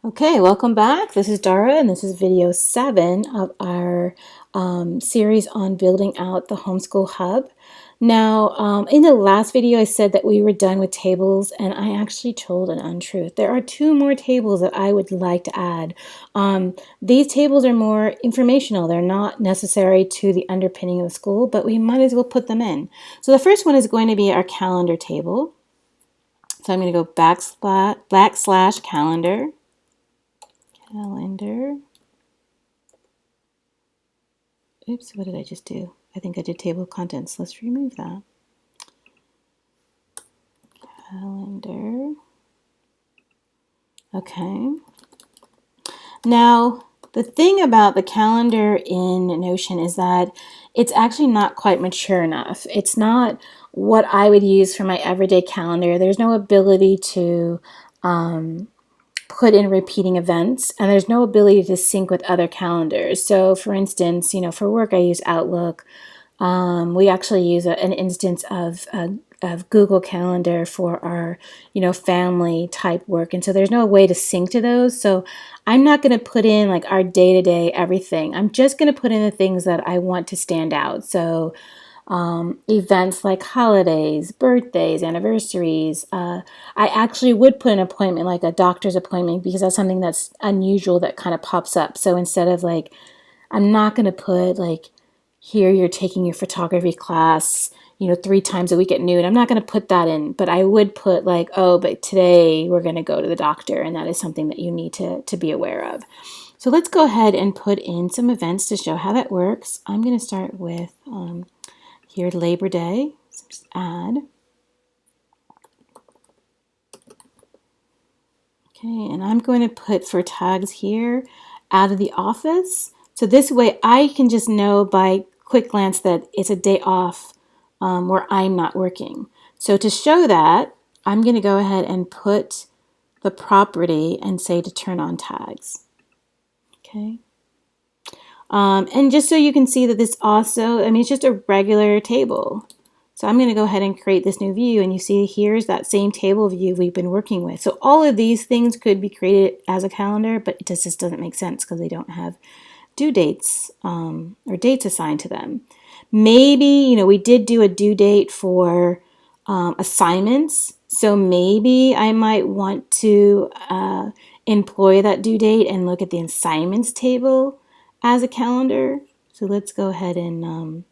Okay, welcome back. This is Dara, and this is video 7 of our series on building out the homeschool hub. Now, in the last video, I said that we were done with tables, and I actually told an untruth. There are 2 more tables that I would like to add. These tables are more informational. They're not necessary to the underpinning of the school, but we might as well put them in. So the first one is going to be our calendar table. So I'm going to go backslash calendar. Oops, what did I just do? I think I did table of contents. Let's remove that. Calendar. Okay. Now, the thing about the calendar in Notion is that it's actually not quite mature enough. It's not what I would use for my everyday calendar. There's no ability to put in repeating events, and there's no ability to sync with other calendars. So for instance, for work, I use Outlook. We actually use an instance of Google Calendar for our, family type work. And so there's no way to sync to those. So I'm not going to put in like our day-to-day everything. I'm just going to put in the things that I want to stand out. So events like holidays, birthdays, anniversaries. I actually would put an appointment like a doctor's appointment because that's something that's unusual that kind of pops up. So instead of like, I'm not going to put like, here you're taking your photography class, 3 times a week at noon. I'm not going to put that in, but I would put like, oh, but today we're going to go to the doctor, and that is something that you need to be aware of. So let's go ahead and put in some events to show how that works. I'm going to start with here Labor Day. So just add. Okay, and I'm going to put for tags here out of the office. So this way I can just know by quick glance that it's a day off where I'm not working. So to show that, I'm going to go ahead and put the property and say to turn on tags. Okay. And just so you can see that this also, it's just a regular table. So I'm going to go ahead and create this new view, and you see here's that same table view we've been working with. So all of these things could be created as a calendar, but it just doesn't make sense because they don't have due dates or dates assigned to them. Maybe, we did do a due date for assignments. So maybe I might want to employ that due date and look at the assignments table as a calendar. So let's go ahead and,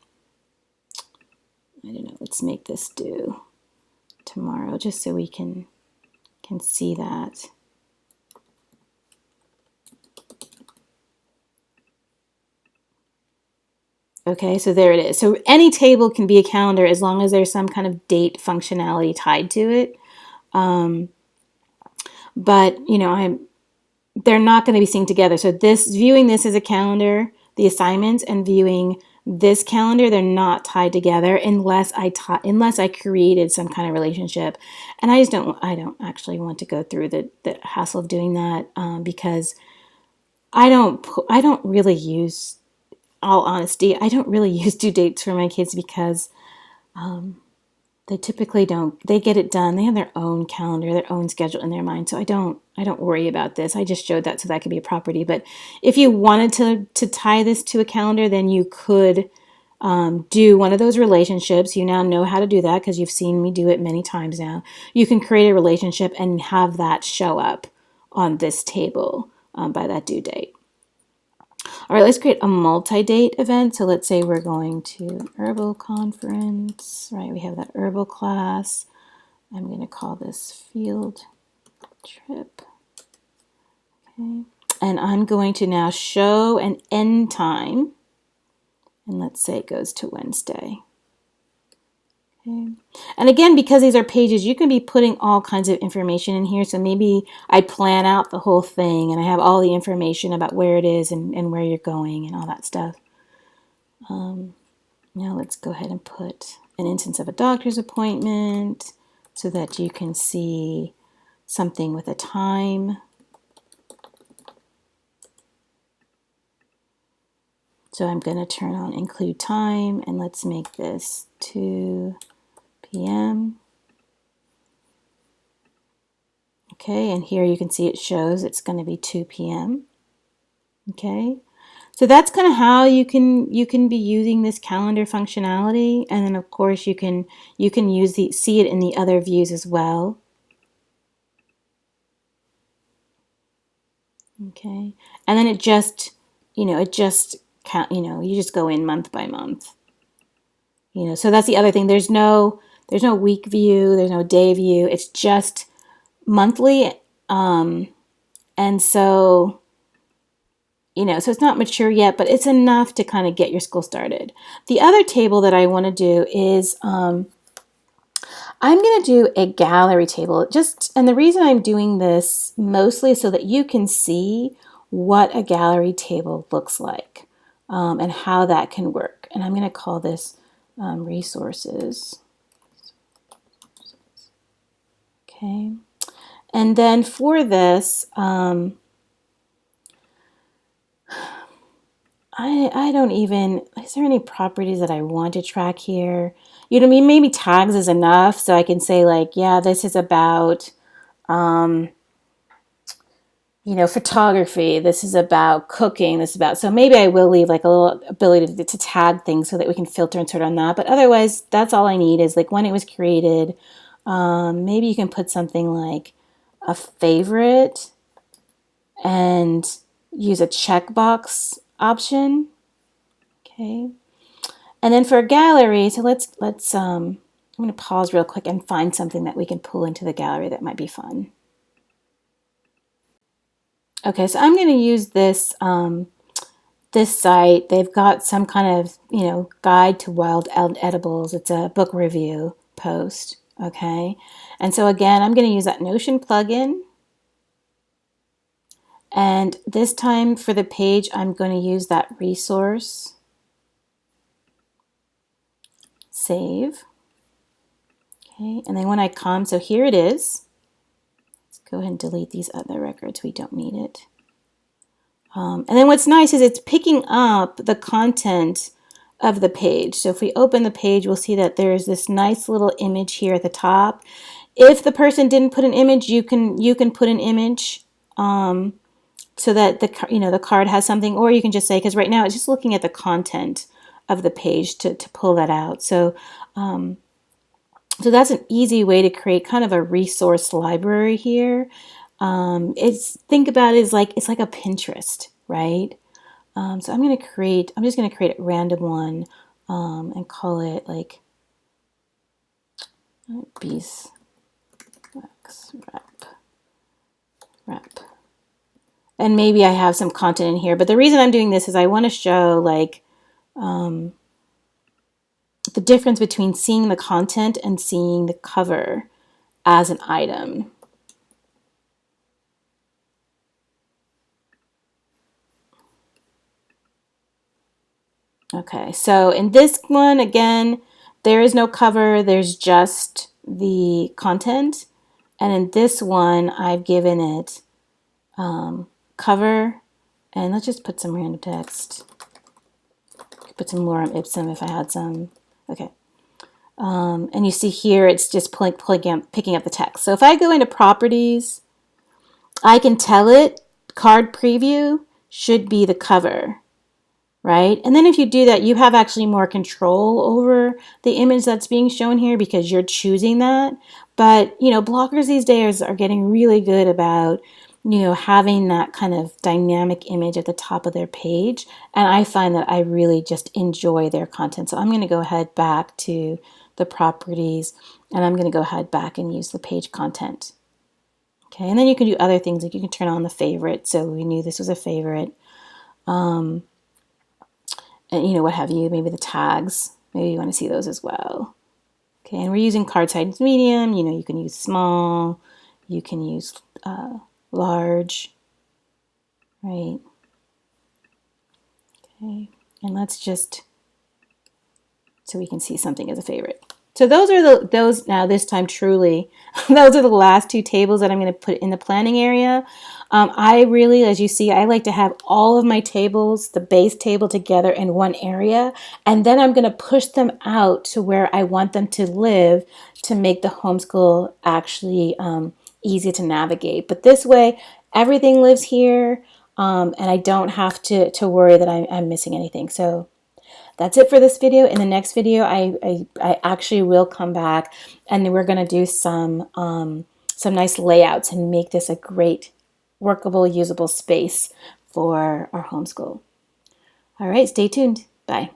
let's make this due tomorrow just so we can see that. Okay, so there it is. So any table can be a calendar as long as there's some kind of date functionality tied to it. But, they're not going to be synced together. So viewing this as a calendar, the assignments, and viewing this calendar, they're not tied together unless I created some kind of relationship. And I don't actually want to go through the hassle of doing that because I don't really use, all honesty, I don't really use due dates for my kids because they typically don't. They get it done. They have their own calendar, their own schedule in their mind. So I don't worry about this. I just showed that so that could be a property. But if you wanted to tie this to a calendar, then you could do one of those relationships. You now know how to do that because you've seen me do it many times now. You can create a relationship and have that show up on this table by that due date. All right, let's create a multi-date event. So let's say we're going to herbal conference, right? We have that herbal class. I'm going to call this field trip. Okay. And I'm going to now show an end time. And let's say it goes to Wednesday. Okay. And again, because these are pages, you can be putting all kinds of information in here. So maybe I plan out the whole thing and I have all the information about where it is and where you're going and all that stuff. Now let's go ahead and put an instance of a doctor's appointment so that you can see something with a time. So I'm going to turn on include time, and let's make this 2 p.m. Okay, and here you can see it shows it's going to be 2 p.m. Okay, so that's kind of how you can be using this calendar functionality, and then of course you can use see it in the other views as well. Okay, and then it just count, you just go in month by month. So that's the other thing. There's no week view, there's no day view. It's just monthly, and so so it's not mature yet, but it's enough to kind of get your school started. The other table that I want to do is I'm going to do a gallery table. And the reason I'm doing this mostly is so that you can see what a gallery table looks like, and how that can work. And I'm going to call this resources. Okay. And then for this, I don't even, is there any properties that I want to track here? You know what I mean? Maybe tags is enough, so I can say like, yeah, this is about, photography. This is about cooking. This is about, so maybe I will leave like a little ability to tag things so that we can filter and sort on that. But otherwise, that's all I need is like when it was created. Maybe you can put something like a favorite and use a checkbox option. Okay. And then for a gallery, so let's I'm going to pause real quick and find something that we can pull into the gallery that might be fun. Okay, so I'm going to use this this site. They've got some kind of, guide to wild edibles. It's a book review post, okay? And so again, I'm going to use that Notion plugin. And this time for the page, I'm going to use that resource. Save. Okay, and then when I come, so here it is. Let's go ahead and delete these other records. We don't need it. And then what's nice is it's picking up the content of the page. So if we open the page, we'll see that there's this nice little image here at the top. If the person didn't put an image, you can put an image, so that the card has something, or you can just say, because right now it's just looking at the content of the page to pull that out. So so that's an easy way to create kind of a resource library here. Think about it as like, it's like a Pinterest, right? So I'm just going to create a random one, and call it like beeswax wrap. And maybe I have some content in here, but the reason I'm doing this is I want to show like the difference between seeing the content and seeing the cover as an item. Okay, so in this one, again, there is no cover, there's just the content. And in this one, I've given it cover, and let's just put some random text. Put some lorem ipsum if I had some. Okay. And you see here, it's just picking up the text. So if I go into properties, I can tell it card preview should be the cover, right? And then if you do that, you have actually more control over the image that's being shown here because you're choosing that. But, bloggers these days are getting really good about, having that kind of dynamic image at the top of their page. And I find that I really just enjoy their content. So I'm going to go ahead back to the properties, and I'm going to go ahead back and use the page content. Okay, and then you can do other things, like you can turn on the favorite. So we knew this was a favorite. And what have you, maybe the tags, maybe you want to see those as well. Okay, and we're using card size medium. You can use small, you can use large, right? Okay, and let's just, so we can see something as a favorite. So those are now this time truly, those are the last two tables that I'm going to put in the planning area. I really, as you see, I like to have all of my tables, the base table together in one area, and then I'm going to push them out to where I want them to live to make the homeschool actually easy to navigate. But this way, everything lives here, and I don't have to worry that I'm missing anything. So that's it for this video. In the next video, I actually will come back, and we're going to do some nice layouts and make this a great workable, usable space for our homeschool. All right, stay tuned. Bye.